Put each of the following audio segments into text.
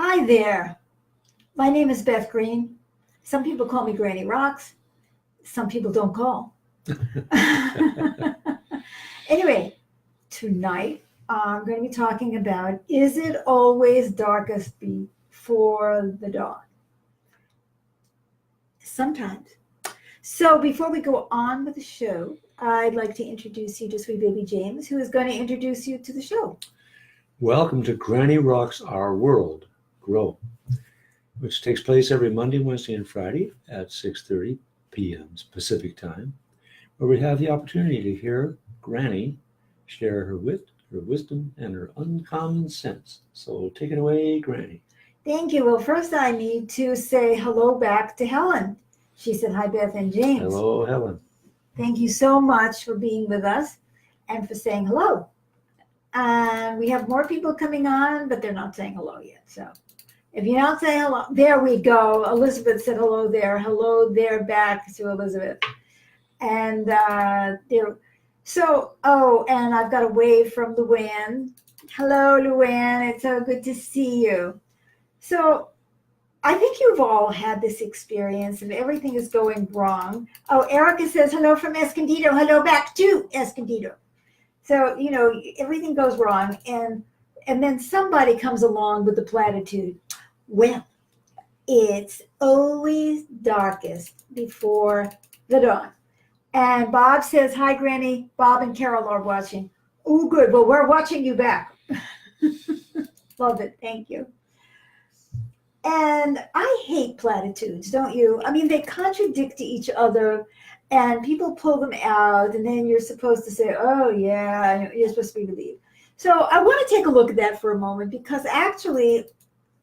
Hi there. My name is Beth Green. Some people call me Granny Rocks. Some people don't call. Anyway, tonight I'm going to be talking about, is it always darkest before the dawn? Sometimes. So before we go on with the show, I'd like to introduce you to Sweet Baby James, who is going to introduce you to the show. Welcome to Granny Rocks Our World Grow, which takes place every Monday, Wednesday, and Friday at 6:30 p.m. Pacific time, where we have the opportunity to hear Granny share her wit, her wisdom, and her uncommon sense. So take it away, Granny. Thank you. Well, first I need to say hello back to Helen. She said hi, Beth and James. Hello, Helen. Thank you so much for being with us and for saying hello. And we have more people coming on, but they're not saying hello yet. So if you don't say hello, there we go. Elizabeth said hello there. Hello there back to Elizabeth. And there. So, and I've got a wave from Luann. Hello, Luann. It's so good to see you. So I think you've all had this experience and everything is going wrong. Oh, Erica says hello from Escondido. Hello back to Escondido. So, everything goes wrong. And then somebody comes along with the platitude. Well, it's always darkest before the dawn. And Bob says, hi, Granny. Bob and Carol are watching. Oh, good. Well, we're watching you back. Love it. Thank you. And I hate platitudes, don't you? I mean, they contradict each other and people pull them out and then you're supposed to say, oh, yeah, you're supposed to be relieved. So I want to take a look at that for a moment because actually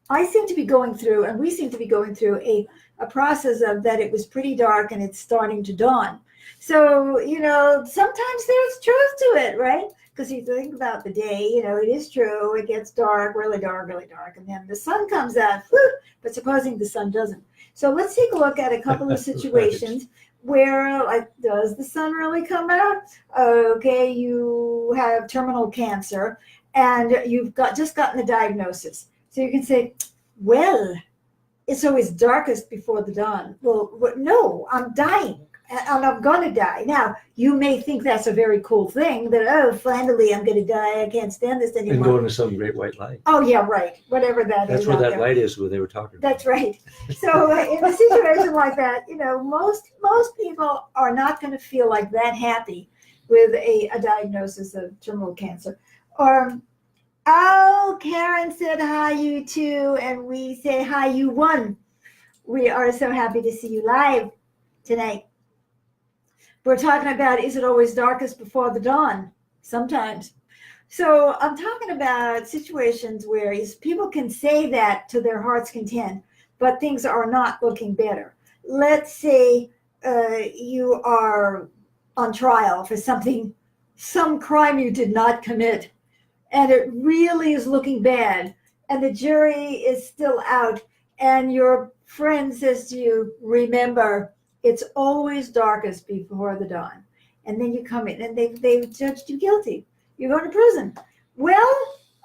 I seem to be going through, and we seem to be going through a process of that it was pretty dark and it's starting to dawn. So, sometimes there's truth to it, right? Because you think about the day, it is true. It gets dark, really dark, and then the sun comes out, but supposing the sun doesn't. So let's take a look at a couple of situations where, like, does the sun really come out? Okay, you have terminal cancer, and you've just gotten the diagnosis. So you can say, well, it's always darkest before the dawn. Well, no, I'm dying. And I'm going to die. Now, you may think that's a very cool thing, that, finally I'm going to die. I can't stand this anymore. And go into some great white light. Oh, yeah, right. Whatever that That's is. where that light is, where they were talking about. That's right. So in a situation like that, most people are not going to feel like that happy with a diagnosis of terminal cancer. Or, Karen said hi, you too. And we say hi, you won. We are so happy to see you live tonight. We're talking about, is it always darkest before the dawn? Sometimes. So I'm talking about situations where people can say that to their heart's content, but things are not looking better. Let's say you are on trial for some crime you did not commit, and it really is looking bad, and the jury is still out, and your friend says to you, remember, it's always darkest before the dawn. And then you come in and they've judged you guilty. You're going to prison. Well,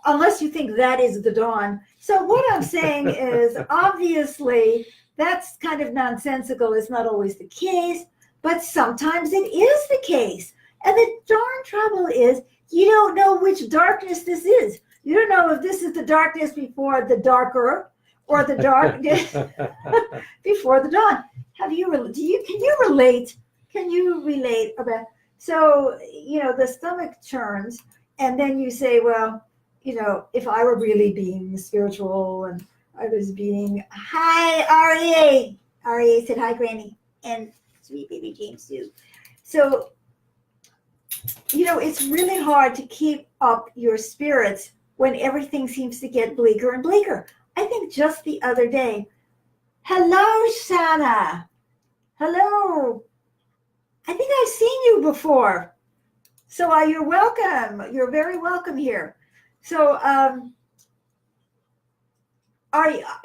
unless you think that is the dawn. So what I'm saying is, obviously, that's kind of nonsensical. It's not always the case, but sometimes it is the case. And the darn trouble is, you don't know which darkness this is. You don't know if this is the darkness before the darker or the darkness before the dawn. Can you relate? Can you relate about, so, the stomach churns and then you say, well, if I were really being spiritual and I was being, hi, REA said, hi, Granny, and Sweet Baby James too. So, it's really hard to keep up your spirits when everything seems to get bleaker and bleaker. I think just the other day, hello, Shanna. Hello. I think I've seen you before. So you're welcome. You're very welcome here. So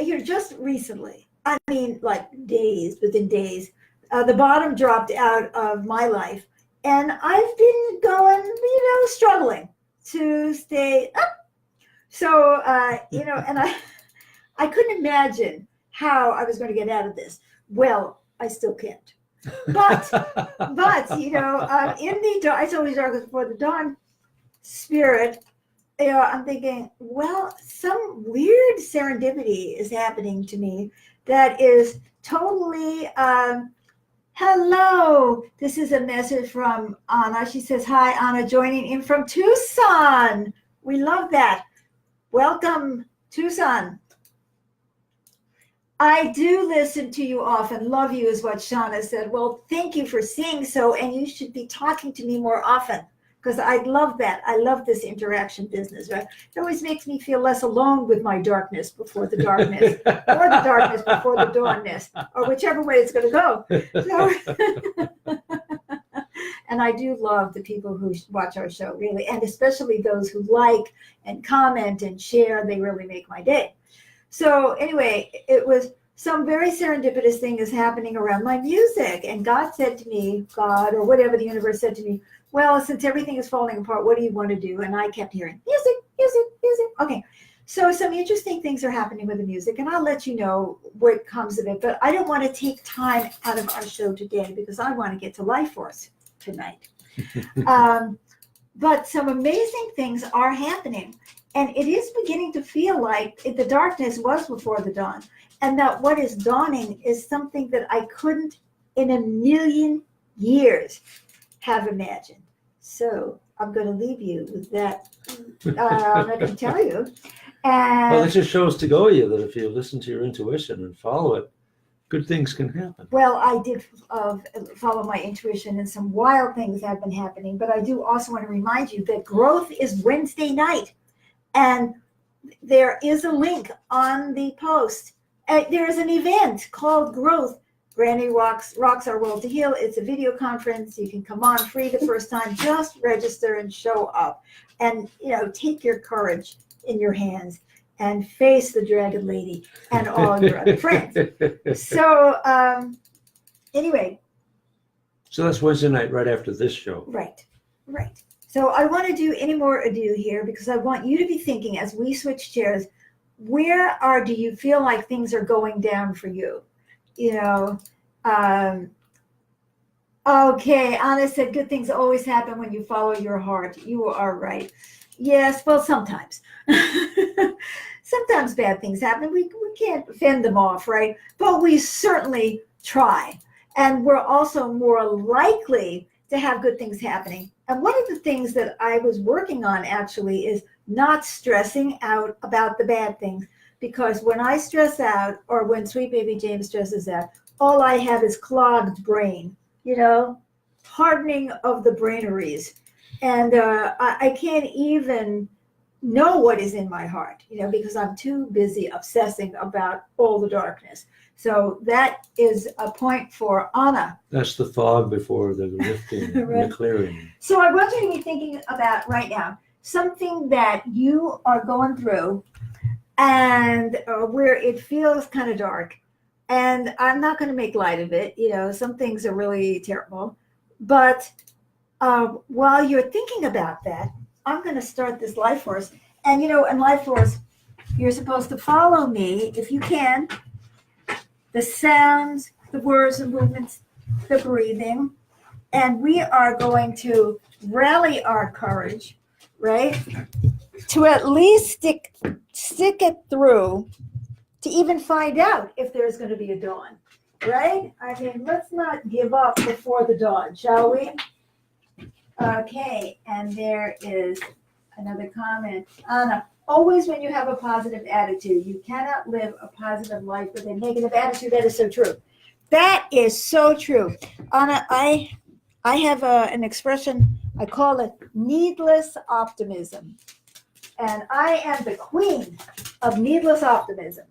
you're just recently, I mean, like within days, the bottom dropped out of my life. And I've been going, struggling to stay up. So, and I couldn't imagine how I was going to get out of this. Well, I still can't. But in the I told you darkness before the dawn spirit, I'm thinking, well, some weird serendipity is happening to me that is totally. Hello, this is a message from Anna. She says, "Hi, Anna, joining in from Tucson. We love that. Welcome, Tucson." I do listen to you often. Love you is what Shauna said. Well, thank you for saying so. And you should be talking to me more often because I love that. I love this interaction business, right? It always makes me feel less alone with my darkness before the darkness or the darkness before the dawnness or whichever way it's going to go. So, and I do love the people who watch our show, really, and especially those who like and comment and share. They really make my day. So anyway, it was some very serendipitous thing is happening around my music. And God said to me, God, or whatever the universe said to me, well, since everything is falling apart, what do you want to do? And I kept hearing music, music, music. Okay. So some interesting things are happening with the music, and I'll let you know what comes of it. But I don't want to take time out of our show today because I want to get to Life Force tonight. But some amazing things are happening. And it is beginning to feel like the darkness was before the dawn. And that what is dawning is something that I couldn't in a million years have imagined. So I'm going to leave you with that. I'm not going to tell you. And Well, it just shows to go you that if you listen to your intuition and follow it, good things can happen. well, I did follow my intuition, and some wild things have been happening. But I do also want to remind you that growth is Wednesday night. And there is a link on the post. There's an event called Growth. Granny Rocks Our World to Heal. It's a video conference. You can come on free the first time. Just register and show up. And, take your courage in your hands and face the Dragon Lady and all your other friends. So, anyway. So that's Wednesday night right after this show. Right. So I want to do any more ado here because I want you to be thinking as we switch chairs, do you feel like things are going down for you? Okay, Anna said good things always happen when you follow your heart. You are right. Yes, well, sometimes. Sometimes bad things happen. We can't fend them off, right? But we certainly try. And we're also more likely to have good things happening. And one of the things that I was working on actually is not stressing out about the bad things. Because when I stress out, or when Sweet Baby James stresses out, all I have is clogged brain, hardening of the braineries. And I can't even know what is in my heart, because I'm too busy obsessing about all the darkness. So that is a point for Anna. That's the fog before the lifting Right. and the clearing. So I want you to be thinking about right now something that you are going through and where it feels kind of dark. And I'm not going to make light of it. Some things are really terrible. But while you're thinking about that, I'm going to start this Life Force. And, in Life Force, you're supposed to follow me, if you can, the sounds, the words, the movements, the breathing. And we are going to rally our courage, right? To at least stick it through to even find out if there's going to be a dawn, right? I mean, let's not give up before the dawn, shall we? Okay, and there is another comment. Anna, always when you have a positive attitude, you cannot live a positive life with a negative attitude. That is so true. That is so true. Anna, I have an expression, I call it needless optimism. And I am the queen of needless optimism.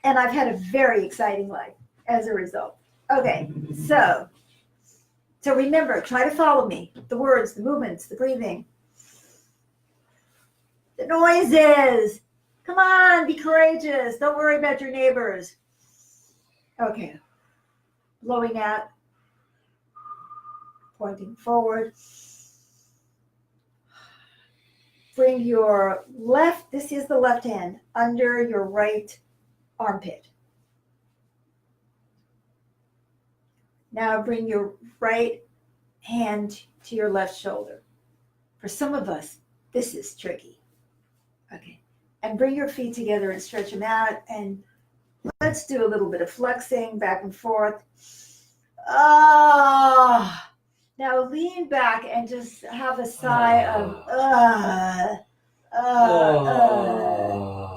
And I've had a very exciting life as a result. Okay, so remember, try to follow me. The words, the movements, the breathing. The noises. Come on, be courageous. Don't worry about your neighbors. Okay. Blowing out. Pointing forward. bring your left, this is the left hand, under your right armpit. Now bring your right hand to your left shoulder. For some of us, this is tricky. Okay. And bring your feet together and stretch them out. And let's do a little bit of flexing back and forth. Ah. Now lean back and just have a sigh of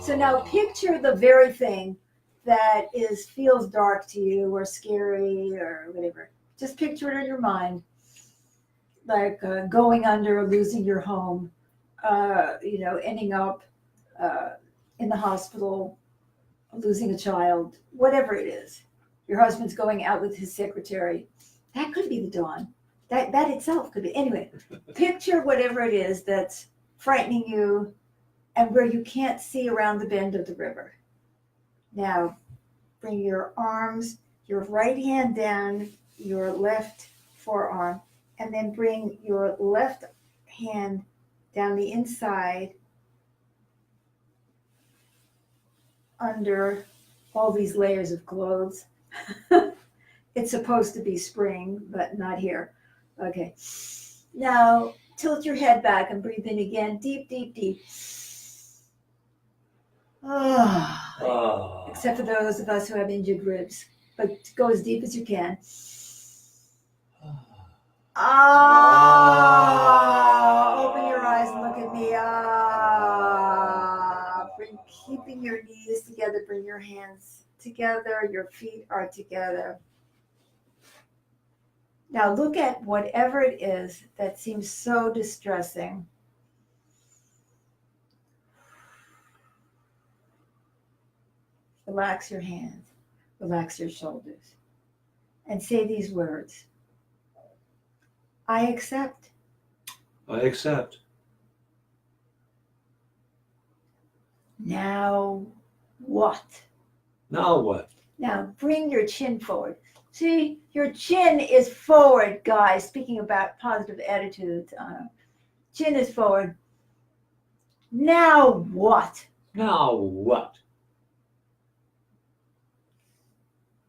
So now picture the very thing that feels dark to you or scary or whatever. Just picture it in your mind, like going under, losing your home, ending up in the hospital, losing a child, whatever it is. Your husband's going out with his secretary. That could be the dawn. That itself could be. Anyway, picture whatever it is that's frightening you and where you can't see around the bend of the river. Now, bring your arms, your right hand down, your left forearm, and then bring your left hand down the inside under all these layers of clothes. It's supposed to be spring, but not here. Okay. Now, tilt your head back and breathe in again. Deep, deep, deep. Except for those of us who have injured ribs. But go as deep as you can. Open your eyes and look at me. Keeping your knees together, bring your hands together, your feet are together. Now look at whatever it is that seems so distressing. Relax your hands, relax your shoulders, and say these words. I accept. I accept. Now what? Now what? Now bring your chin forward. See, your chin is forward, guys. Speaking about positive attitudes, chin is forward. Now what? Now what?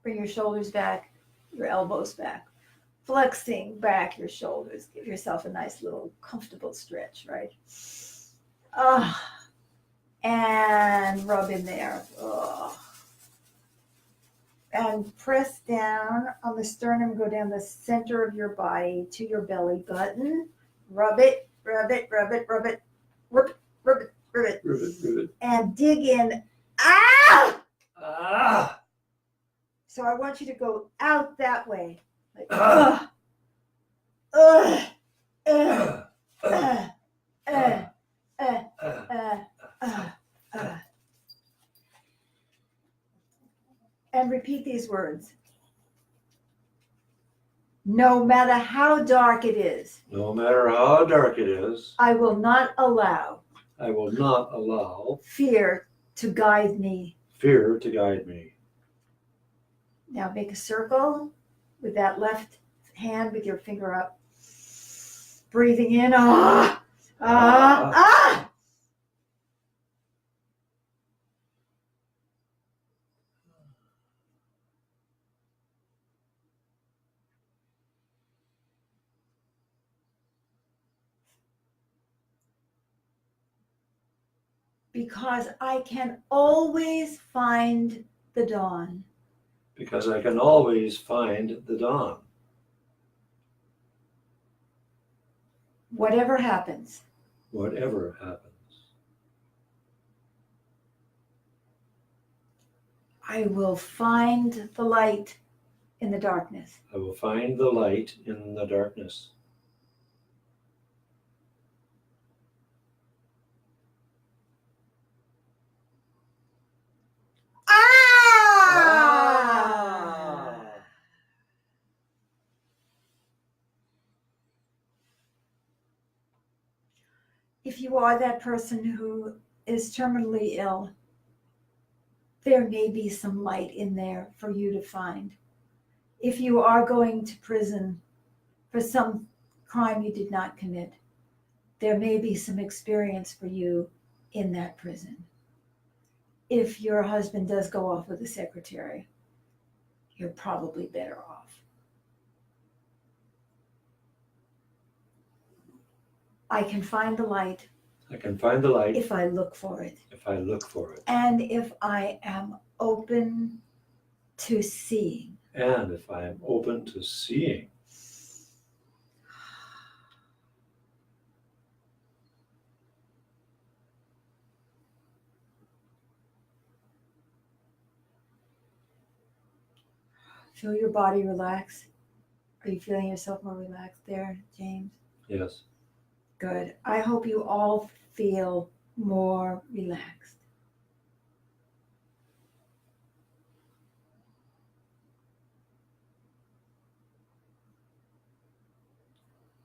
Bring your shoulders back, your elbows back. Flexing back your shoulders. Give yourself a nice little comfortable stretch, right? And rub in there. And press down on the sternum, go down the center of your body to your belly button. Rub it, rub it, rub it, rub it, rub it, rub it, rub it. Rivet, rivet. And dig in. Ah! Ah! So I want you to go out that way. Like, And repeat these words. No matter how dark it is, No matter how dark it is, I will not allow I will not allow fear to guide me. fear to guide me. Now make a circle with that left hand with your finger up. Breathing in. Because I can always find the dawn. Because I can always find the dawn. Whatever happens. Whatever happens. I will find the light in the darkness. I will find the light in the darkness. If you are that person who is terminally ill, there may be some light in there for you to find. If you are going to prison for some crime you did not commit, there may be some experience for you in that prison. If your husband does go off with a secretary, you're probably better off. I can find the light I can find the light if I look for it. if I look for it. And if I am open to seeing. And if I am open to seeing. Feel your body relax. Are you feeling yourself more relaxed there, James? Yes. Good. I hope you all feel more relaxed.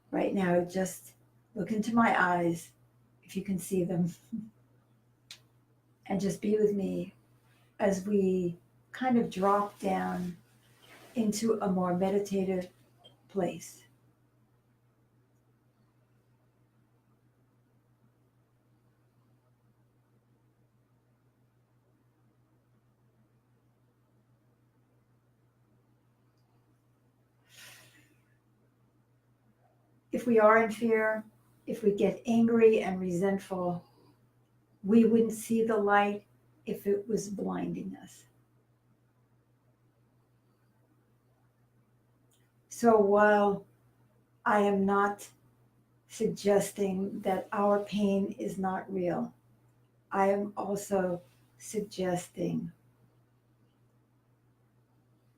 Right now, just look into my eyes, if you can see them, and just be with me as we kind of drop down into a more meditative place. If we are in fear, if we get angry and resentful, we wouldn't see the light if it was blinding us. So while I am not suggesting that our pain is not real, I am also suggesting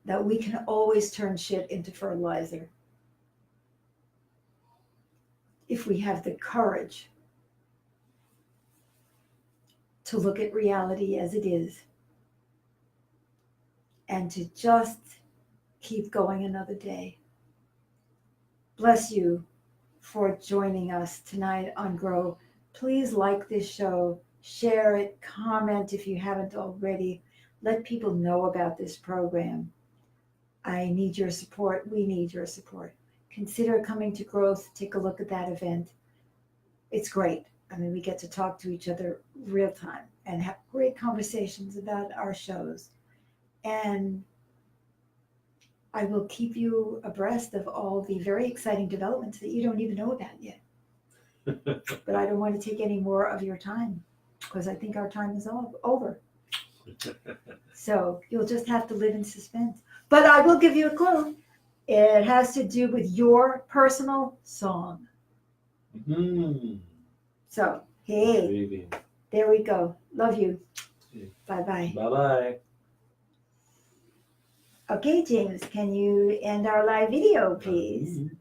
that we can always turn shit into fertilizer if we have the courage to look at reality as it is and to just keep going another day. Bless you for joining us tonight on Grow. Please like this show, share it, comment if you haven't already. Let people know about this program. I need your support. We need your support. Consider coming to Growth. Take a look at that event. It's great. I mean, we get to talk to each other real time and have great conversations about our shows. And I will keep you abreast of all the very exciting developments that you don't even know about yet. But I don't want to take any more of your time because I think our time is over. So you'll just have to live in suspense. But I will give you a clue. It has to do with your personal song. So, hey, Intriguing. there we go. Love you. Yeah. Bye-bye. Bye-bye. Okay, James, can you end our live video, please?